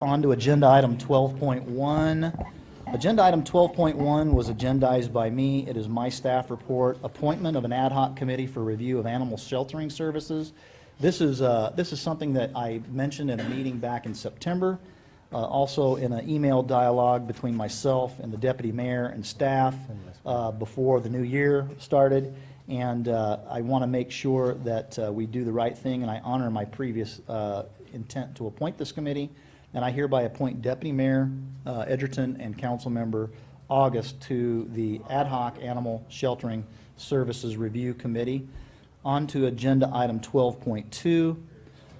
On to agenda item 12.1. Agenda item 12.1 was agendized by me. It is my staff report, appointment of an ad hoc committee for review of animal sheltering services. This is something that I mentioned in a meeting back in September, also in an email dialogue between myself and the deputy mayor and staff before the new year started. And I want to make sure that we do the right thing, and I honor my previous intent to appoint this committee. And I hereby appoint Deputy Mayor Edgerton and Council Member August to the Ad Hoc Animal Sheltering Services Review Committee. On to agenda item 12.2,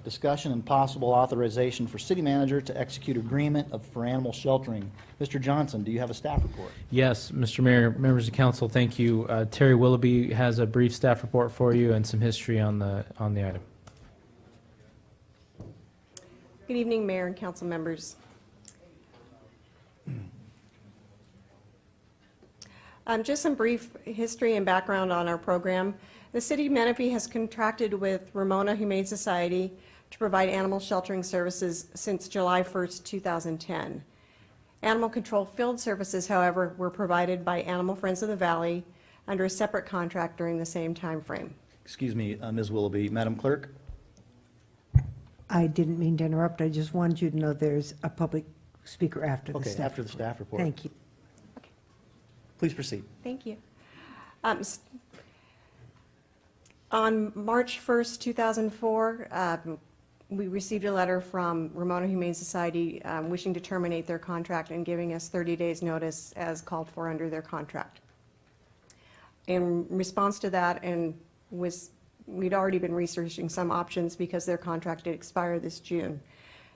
discussion and possible authorization for city manager to execute agreement for animal sheltering. Mr. Johnson, do you have a staff report? Yes, Mr. Mayor, members of council, thank you. Terry Willoughby has a brief staff report for you and some history on the item. Good evening, Mayor and council members. Just some brief history and background on our program. The City of Menifee has contracted with Ramona Humane Society to provide animal sheltering services since July 1st, 2010. Animal control field services, however, were provided by Animal Friends of the Valley under a separate contract during the same time frame. Excuse me, Ms. Willoughby. Madam Clerk? I didn't mean to interrupt. I just wanted you to know there's a public speaker after the Okay, staff after the staff report. Thank you. Please proceed. Thank you. On March 1st, 2004, we received a letter from Ramona Humane Society wishing to terminate their contract and giving us 30 days notice as called for under their contract. In response to that, and we'd already been researching some options because their contract did expire this June.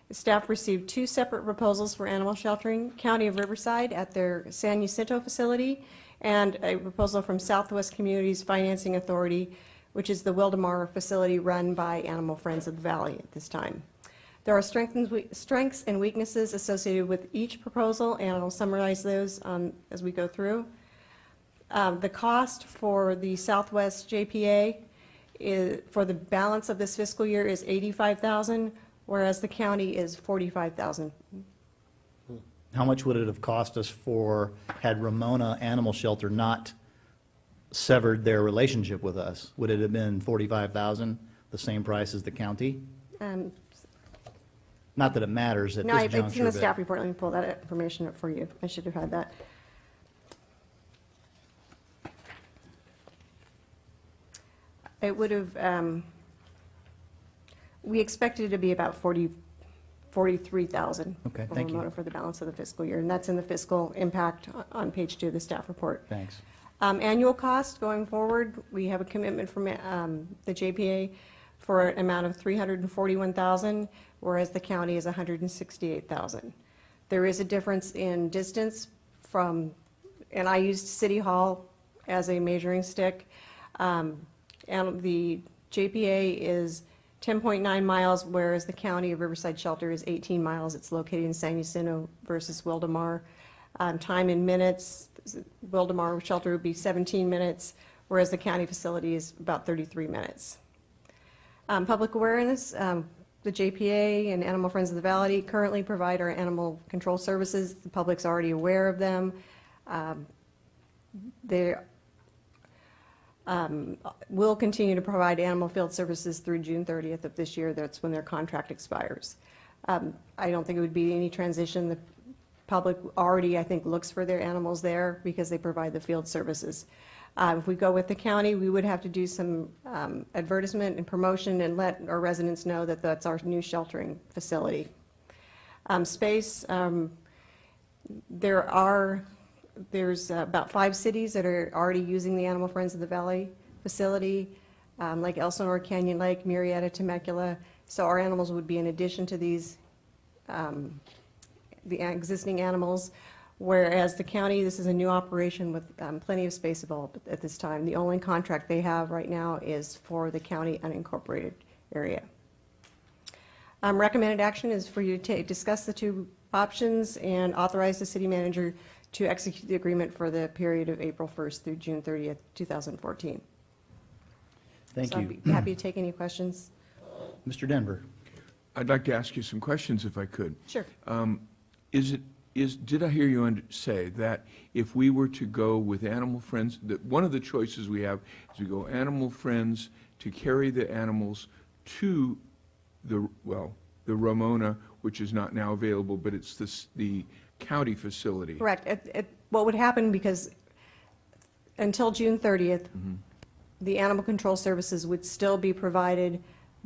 The staff received two separate proposals for animal sheltering, County of Riverside at their San Jacinto facility, and a proposal from Southwest Communities Financing Authority, which is the Wildemar facility run by Animal Friends of the Valley at this time. There are strengths and weaknesses associated with each proposal, and I'll summarize those as we go through. The cost for the Southwest JPA for the balance of this fiscal year is $85,000, whereas the county is $45,000. How much would it have cost us had Ramona Animal Shelter not severed their relationship with us? Would it have been $45,000, the same price as the county? Not that it matters at No, this juncture. it's in the staff report. Let me pull that information up for you. I should have had that. It would have, we expected it to be about $43,000 Okay, for thank you. Ramona for the balance of the fiscal year, and that's in the fiscal impact on page 2 of the staff report. Thanks. Annual cost going forward, we have a commitment from the JPA for an amount of $341,000, whereas the county is $168,000. There is a difference in distance from, and I used City Hall as a measuring stick. And the JPA is 10.9 miles, whereas the County of Riverside Shelter is 18 miles. It's located in San Jacinto versus Wildemar. Time in minutes, Wildemar Shelter would be 17 minutes, whereas the county facility is about 33 minutes. Public awareness, the JPA and Animal Friends of the Valley currently provide our animal control services. The public's already aware of them. They will continue to provide animal field services through June 30th of this year. That's when their contract expires. I don't think it would be any transition. The public already, I think, looks for their animals there because they provide the field services. If we go with the county, we would have to do some advertisement and promotion and let our residents know that that's our new sheltering facility. Space, there's about 5 cities that are already using the Animal Friends of the Valley facility, like Elsinore, Canyon Lake, Murrieta, Temecula. So our animals would be in addition to these, the existing animals, whereas the county, this is a new operation with plenty of space available at this time. The only contract they have right now is for the county unincorporated area. Recommended action is for you to discuss the two options and authorize the city manager to execute the agreement for the period of April 1st through June 30th, 2014. Thank So you. I'd be happy to take any questions. Mr. Denver. I'd like to ask you some questions if I could. Sure. Did I hear you say that if we were to go with Animal Friends, that one of the choices we have is we go Animal Friends to carry the animals to the Ramona, which is not now available, but it's the county facility? Correct. What would happen, because until June 30th, the animal control services would still be provided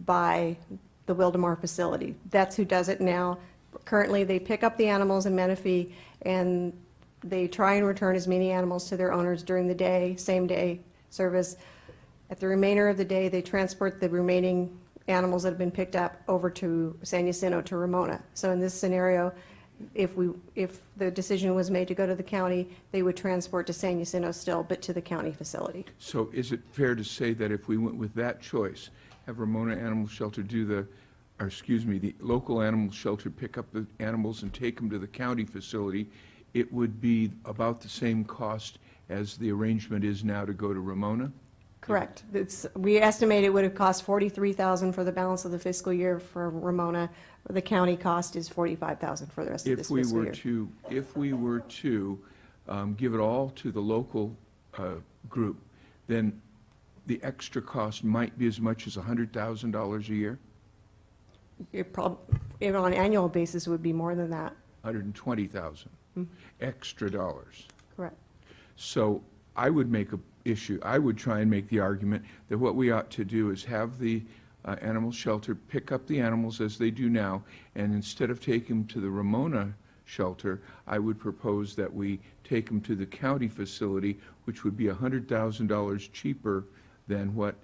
by the Wildemar facility. That's who does it now. Currently, they pick up the animals in Menifee, and they try and return as many animals to their owners during the day, same-day service. At the remainder of the day, they transport the remaining animals that have been picked up over to San Jacinto, to Ramona. So in this scenario, if the decision was made to go to the county, they would transport to San Jacinto still, but to the county facility. So is it fair to say that if we went with that choice, have Ramona Animal Shelter do the local animal shelter pick up the animals and take them to the county facility, it would be about the same cost as the arrangement is now to go to Ramona? Correct. We estimate it would have cost $43,000 for the balance of the fiscal year for Ramona. The county cost is $45,000 for the rest of this fiscal year. If we were to give it all to the local group, then the extra cost might be as much as $100,000 a year? On an annual basis, it would be more than that. 120,000 extra dollars. Correct. So I would try and make the argument that what we ought to do is have the animal shelter pick up the animals as they do now, and instead of taking them to the Ramona shelter, I would propose that we take them to the county facility, which would be $100,000 cheaper than what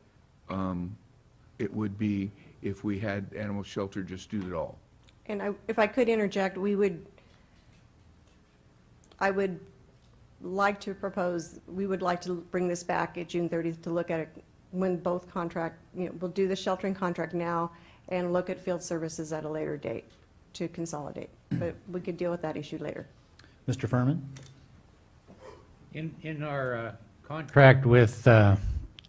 it would be if we had animal shelter just do it all. And if I could interject, I would like to propose, we would like to bring this back at June 30th to look at it when both we'll do the sheltering contract now and look at field services at a later date to consolidate. But we could deal with that issue later. Mr. Furman? In our contract with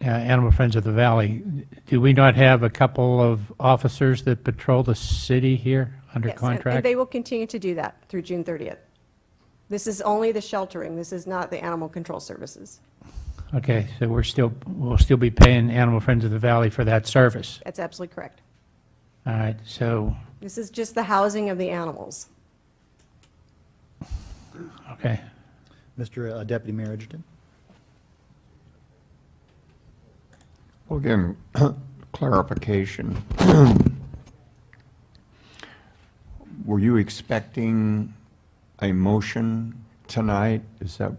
Animal Friends of the Valley, do we not have a couple of officers that patrol the city here under Yes, contract? and they will continue to do that through June 30th. This is only the sheltering. This is not the animal control services. Okay, so we'll still be paying Animal Friends of the Valley for that service. That's absolutely correct. All right, so, This is just the housing of the animals. okay. Mr. Deputy Mayor Edgerton? Well, again, clarification. Were you expecting a motion tonight? Is that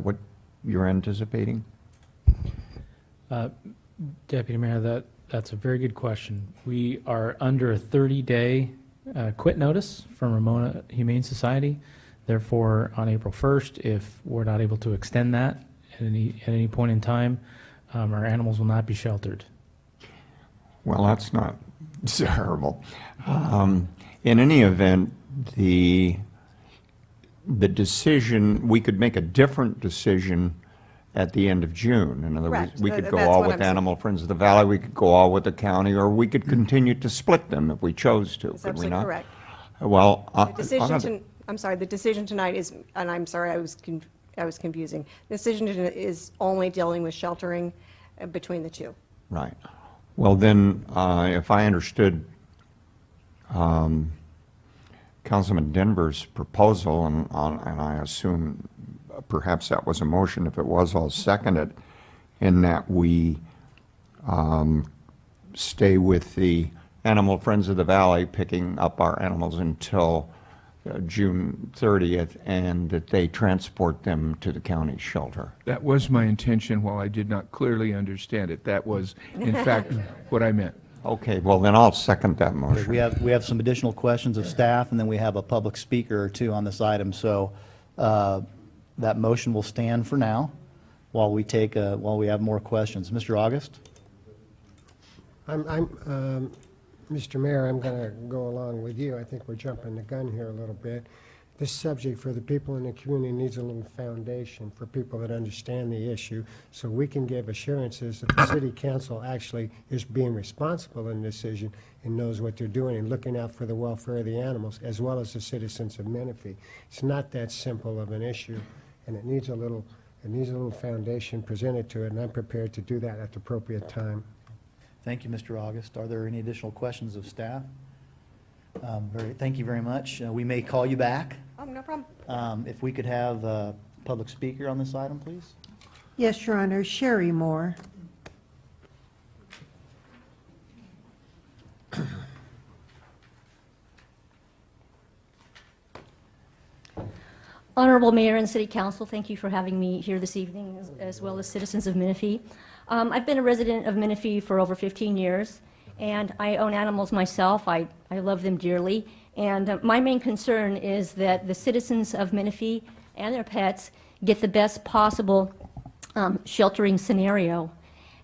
what you're anticipating? Deputy Mayor, that's a very good question. We are under a 30-day quit notice from Ramona Humane Society. Therefore, on April 1st, if we're not able to extend that at any point in time, our animals will not be sheltered. Well, that's not terrible. In any event, the decision, we could make a different decision at the end of June. In other words, Correct. we could go That's all what with I'm saying. Animal Friends of the Valley, we could go all with the county, or we could continue to split them if we chose to, That's could we absolutely not? correct. Well, The decision tonight is, and I'm sorry, I was confusing. The decision is only dealing with sheltering between the two. right. Well, then, if I understood Councilman Denver's proposal, and I assume perhaps that was a motion, if it was, I'll second it, in that we stay with the Animal Friends of the Valley, picking up our animals until June 30th, and that they transport them to the county shelter. That was my intention, while I did not clearly understand it. That was, in fact, what I meant. Okay, well, then I'll second that motion. We have some additional questions of staff, and then we have a public speaker or two on this item. So that motion will stand for now while we have more questions. Mr. August? Mr. Mayor, I'm going to go along with you. I think we're jumping the gun here a little bit. this subject for the people in the community needs a little foundation for people that understand the issue, so we can give assurances that the city council actually is being responsible in this decision and knows what they're doing and looking out for the welfare of the animals, as well as the citizens of Menifee. It's not that simple of an issue, and it needs a little foundation presented to it, and I'm prepared to do that at the appropriate time. Thank you, Mr. August. Are there any additional questions of staff? Thank you very much. We may call you back. Oh, no problem. If we could have a public speaker on this item, please. Yes, Your Honor, Sherry Moore. Honorable Mayor and City Council, thank you for having me here this evening, as well as citizens of Menifee. I've been a resident of Menifee for over 15 years, and I own animals myself. I love them dearly, and my main concern is that the citizens of Menifee and their pets get the best possible sheltering scenario.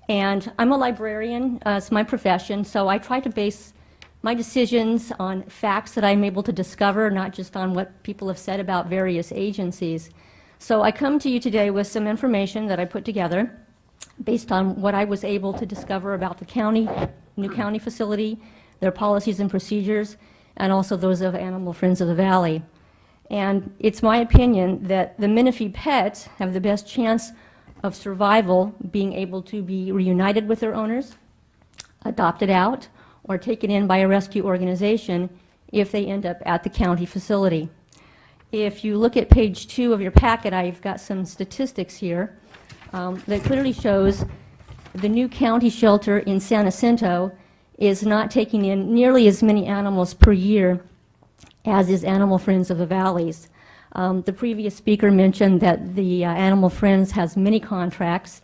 And I'm a librarian, it's my profession, so I try to base my decisions on facts that I'm able to discover, not just on what people have said about various agencies. So I come to you today with some information that I put together based on what I was able to discover about the county, new county facility, their policies and procedures, and also those of Animal Friends of the Valley. And it's my opinion that the Menifee pets have the best chance of survival being able to be reunited with their owners, adopted out, or taken in by a rescue organization if they end up at the county facility. If you look at page 2 of your packet, I've got some statistics here that clearly shows the new county shelter in San Jacinto is not taking in nearly as many animals per year as is Animal Friends of the Valleys. The previous speaker mentioned that the Animal Friends has many contracts,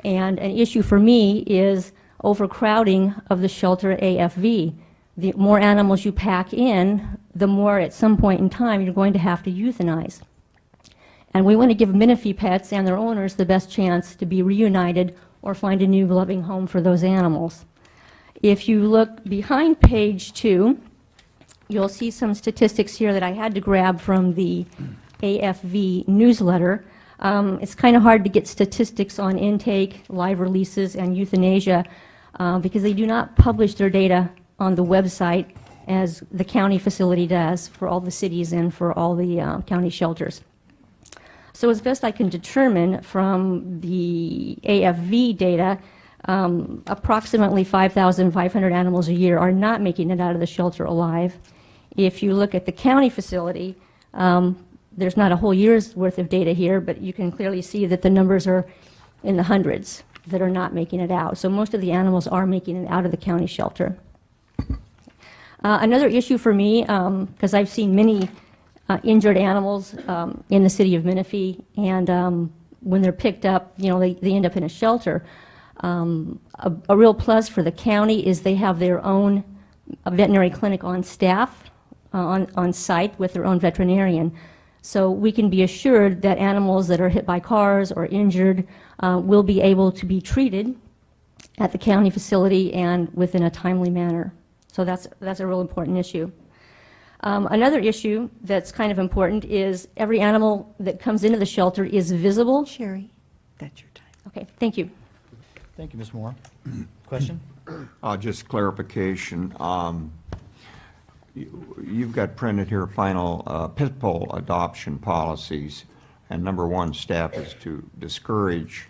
and an issue for me is overcrowding of the shelter AFV. The more animals you pack in, the more at some point in time you're going to have to euthanize. And we want to give Menifee pets and their owners the best chance to be reunited or find a new loving home for those animals. If you look behind page 2, you'll see some statistics here that I had to grab from the AFV newsletter. It's kind of hard to get statistics on intake, live releases, and euthanasia because they do not publish their data on the website as the county facility does for all the cities and for all the county shelters. So as best I can determine from the AFV data, approximately 5,500 animals a year are not making it out of the shelter alive. If you look at the county facility, there's not a whole year's worth of data here, but you can clearly see that the numbers are in the hundreds that are not making it out. So most of the animals are making it out of the county shelter. Another issue for me, because I've seen many injured animals in the city of Menifee, and when they're picked up, you know, they end up in a shelter. A real plus for the county is they have their own veterinary clinic on staff, on site with their own veterinarian. So we can be assured that animals that are hit by cars or injured will be able to be treated at the county facility and within a timely manner. So that's a real important issue. Another issue that's kind of important is every animal that comes into the shelter is visible. Sherry, that's your time. Okay, thank you. Thank you, Ms. Moore. Question? Just clarification. You've got printed here final pit bull adoption policies, and number 1, staff is to discourage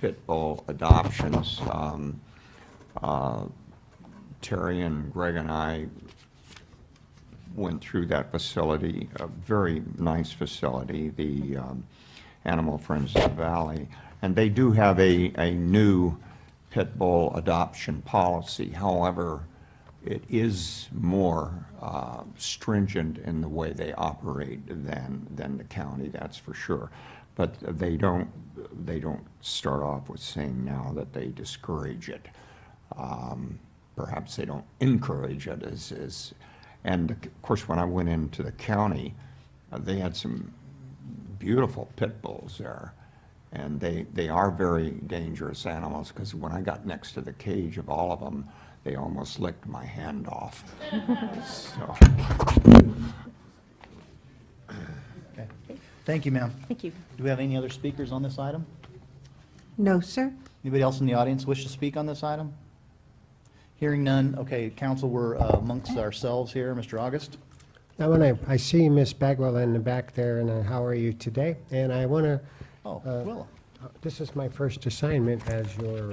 pit bull adoptions. Terry and Greg and I went through that facility, a very nice facility, the Animal Friends of the Valley, and they do have a new pit bull adoption policy. However, it is more stringent in the way they operate than the county, that's for sure. But they don't start off with saying now that they discourage it. Perhaps they don't encourage it and of course when I went into the county, they had some beautiful pit bulls there. And they are very dangerous animals, because when I got next to the cage of all of them, they almost licked my hand off. So, Thank you, ma'am. Thank you. Do we have any other speakers on this item? No, sir. Anybody else in the audience wish to speak on this item? Hearing none, okay, council, we're amongst ourselves here. Mr. August? Now, I see Miss Bagwell in the back there, and how are you today? And I want to, Oh, Willa. this is my first assignment as your,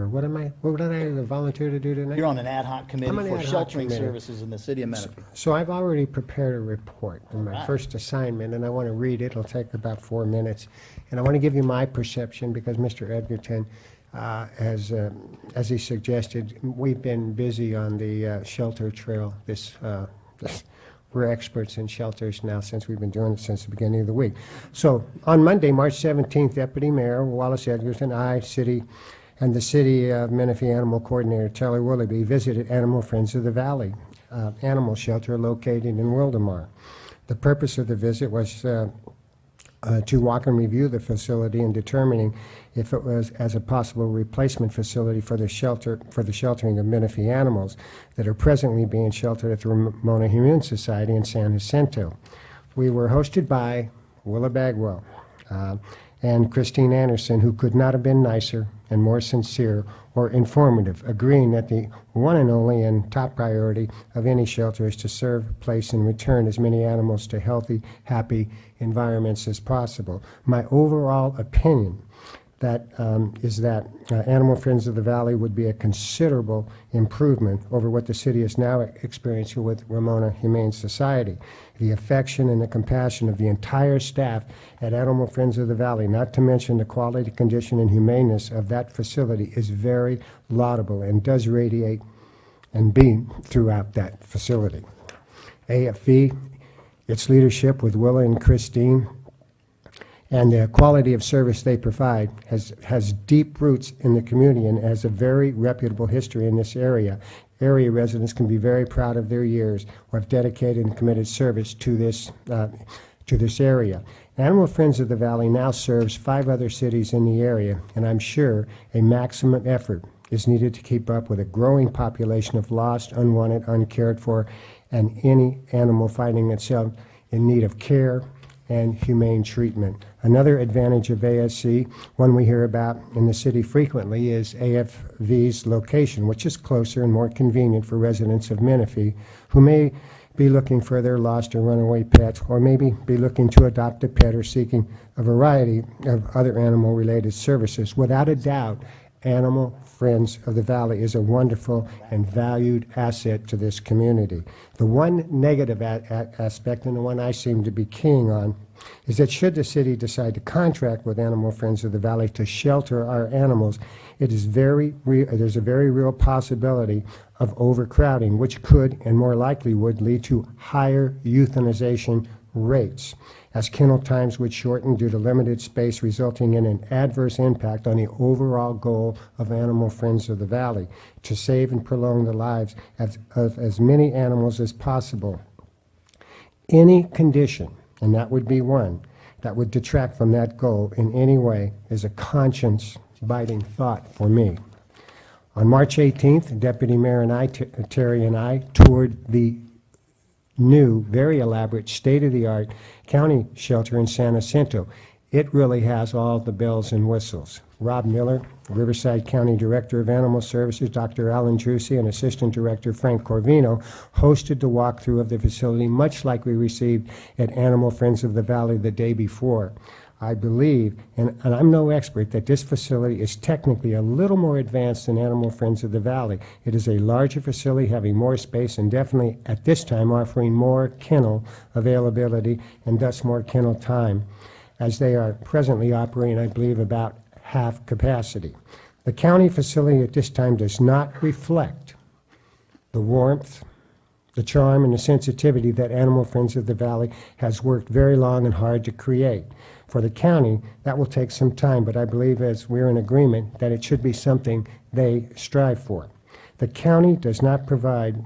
what did I volunteer to do tonight? You're on an ad hoc committee I'm on an for ad hoc sheltering committee. services in the city of Menifee. So I've already prepared a report on my Alright. first assignment, and I want to read it. It'll take about 4 minutes. And I want to give you my perception, because Mr. Edgerton, as he suggested, we've been busy on the shelter trail. We're experts in shelters now, since we've been doing it since the beginning of the week. So on Monday, March 17th, Deputy Mayor Wallace Edgerton, and the City of Menifee Animal Coordinator Charlie Willoughby visited Animal Friends of the Valley animal shelter located in Wildemar. The purpose of the visit was to walk and review the facility and determining if it was as a possible replacement facility for the sheltering of Menifee animals that are presently being sheltered at the Ramona Humane Society in San Jacinto. We were hosted by Willa Bagwell and Christine Anderson, who could not have been nicer and more sincere or informative, agreeing that the one and only and top priority of any shelter is to serve, place, and return as many animals to healthy, happy environments as possible. My overall opinion is that Animal Friends of the Valley would be a considerable improvement over what the city is now experiencing with Ramona Humane Society. The affection and the compassion of the entire staff at Animal Friends of the Valley, not to mention the quality, condition, and humaneness of that facility, is very laudable and does radiate and beam throughout that facility. AFV, its leadership with Willa and Christine, and the quality of service they provide has deep roots in the community and has a very reputable history in this area. Area residents can be very proud of their years of dedicated and committed service to this area. Animal Friends of the Valley now serves 5 other cities in the area, and I'm sure a maximum effort is needed to keep up with a growing population of lost, unwanted, uncared for, and any animal finding itself in need of care and humane treatment. Another advantage of ASC, one we hear about in the city frequently, is AFV's location, which is closer and more convenient for residents of Menifee who may be looking for their lost or runaway pet, or maybe be looking to adopt a pet or seeking a variety of other animal-related services. Without a doubt, Animal Friends of the Valley is a wonderful and valued asset to this community. The one negative aspect, and the one I seem to be keying on, is that should the city decide to contract with Animal Friends of the Valley to shelter our animals, there's a very real possibility of overcrowding, which could and more likely would lead to higher euthanization rates, as kennel times would shorten due to limited space, resulting in an adverse impact on the overall goal of Animal Friends of the Valley, to save and prolong the lives of as many animals as possible. Any condition, and that would be one, that would detract from that goal in any way is a conscience-biting thought for me. On March 18th, Deputy Mayor Terry and I toured the new, very elaborate, state-of-the-art county shelter in San Jacinto. It really has all the bells and whistles. Rob Miller, Riverside County Director of Animal Services, Dr. Alan Drusi, and Assistant Director Frank Corvino hosted the walkthrough of the facility, much like we received at Animal Friends of the Valley the day before. I believe, and I'm no expert, that this facility is technically a little more advanced than Animal Friends of the Valley. It is a larger facility, having more space, and definitely at this time offering more kennel availability and thus more kennel time, as they are presently operating, I believe, about half capacity. The county facility at this time does not reflect the warmth, the charm, and the sensitivity that Animal Friends of the Valley has worked very long and hard to create. For the county, that will take some time, but I believe, as we're in agreement, that it should be something they strive for. The county does not provide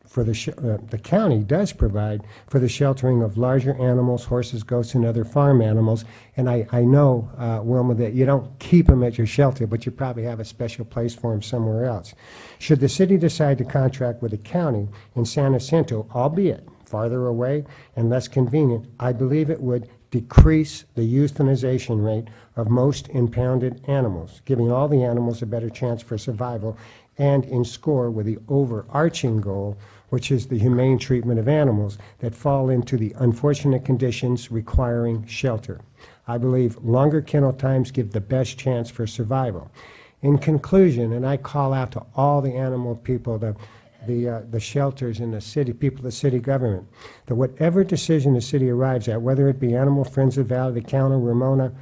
for the county does provide for the sheltering of larger animals, horses, goats, and other farm animals. And I know, Wilma, that you don't keep them at your shelter, but you probably have a special place for them somewhere else. Should the city decide to contract with the county in San Jacinto, albeit farther away and less convenient, I believe it would decrease the euthanization rate of most impounded animals, giving all the animals a better chance for survival, and in score with the overarching goal, which is the humane treatment of animals that fall into the unfortunate conditions requiring shelter. I believe longer kennel times give the best chance for survival. In conclusion, and I call out to all the animal people, the shelters in the city, people of the city government, that whatever decision the city arrives at, whether it be Animal Friends of the Valley, the county, Ramona,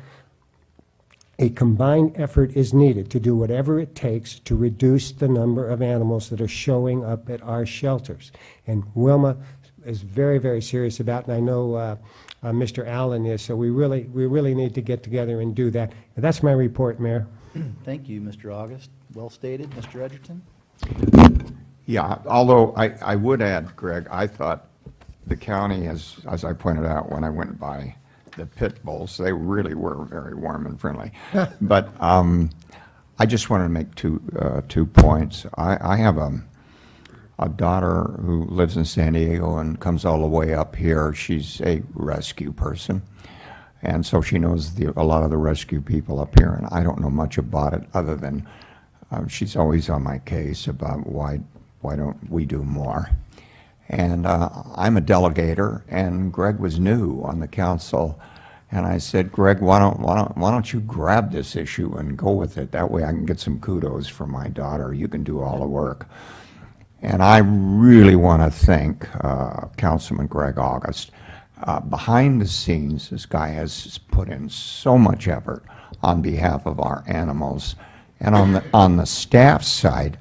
a combined effort is needed to do whatever it takes to reduce the number of animals that are showing up at our shelters. And Wilma is very, very serious about it, and I know Mr. Allen is, so we really need to get together and do that. And that's my report, Mayor. Thank you, Mr. August. Well stated. Mr. Edgerton? Yeah, although I would add, Greg, I thought the county, as I pointed out when I went by the pit bulls, they really were very warm and friendly. But I just wanted to make two points. I have a daughter who lives in San Diego and comes all the way up here. She's a rescue person, and so she knows a lot of the rescue people up here, and I don't know much about it other than she's always on my case about why don't we do more. And I'm a delegator, and Greg was new on the council, and I said, Greg, why don't you grab this issue and go with it? That way I can get some kudos for my daughter. You can do all the work. And I really want to thank Councilman Greg August. Behind the scenes, this guy has put in so much effort on behalf of our animals. And on the staff side,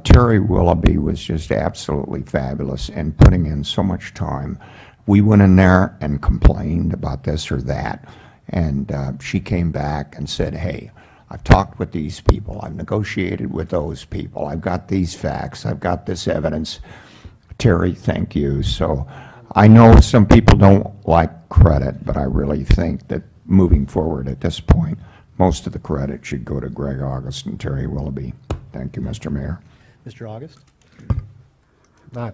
Terry Willoughby was just absolutely fabulous in putting in so much time. We went in there and complained about this or that, and she came back and said, hey, I've talked with these people, I've negotiated with those people, I've got these facts, I've got this evidence. Terry, thank you. So I know some people don't like credit, but I really think that moving forward at this point, most of the credit should go to Greg August and Terry Willoughby. Thank you, Mr. Mayor. Mr. August?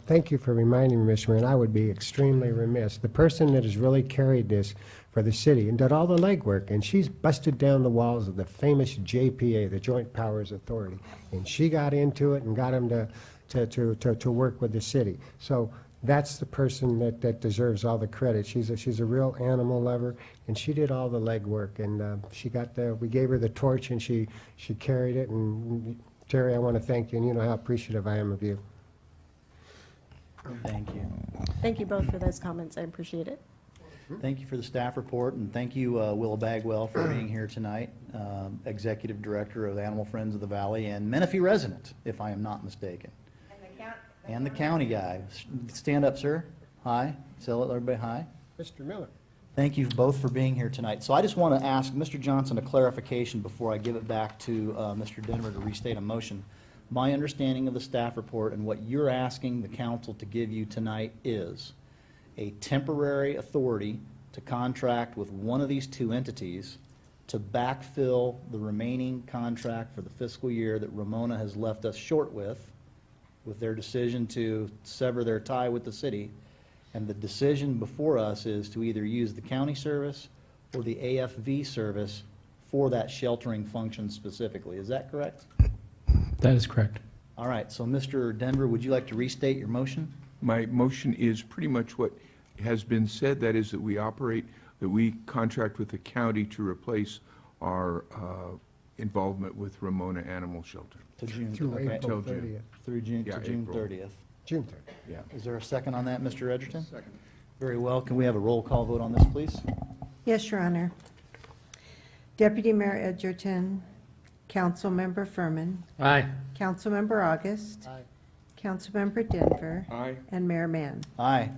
Thank you for reminding me, Mr. Mayor, and I would be extremely remiss. The person that has really carried this for the city and did all the legwork, and she's busted down the walls of the famous JPA, the Joint Powers Authority, and she got into it and got them to work with the city. So that's the person that deserves all the credit. She's a real animal lover, and she did all the legwork, and we gave her the torch, and she carried it. And Terry, I want to thank you, and you know how appreciative I am of you. Thank you. Thank you both for those comments. I appreciate it. Thank you for the staff report, and thank you, Willa Bagwell, for being here tonight, Executive Director of Animal Friends of the Valley and Menifee resident, if I am not mistaken. And the county guy. Stand up, sir. Hi. Tell everybody hi. Mr. Miller. Thank you both for being here tonight. So I just want to ask Mr. Johnson a clarification before I give it back to Mr. Denver to restate a motion. My understanding of the staff report and what you're asking the council to give you tonight is a temporary authority to contract with one of these two entities to backfill the remaining contract for the fiscal year that Ramona has left us short with their decision to sever their tie with the city. And the decision before us is to either use the county service or the AFV service for that sheltering function specifically. Is that correct? That is correct. All right, so Mr. Denver, would you like to restate your motion? My motion is pretty much what has been said, that is that we contract with the county to replace our involvement with Ramona Animal Shelter. To June, Through okay. April Till June. 30th. Through June, Yeah, to June April. 30th. June 30th. Yeah. Is there a second on that, Mr. Edgerton? Second. Very well. Can we have a roll call vote on this, please? Yes, Your Honor. Deputy Mayor Edgerton, Councilmember Furman, Aye. Councilmember August, Councilmember Denver, Aye. and Mayor Mann. Aye.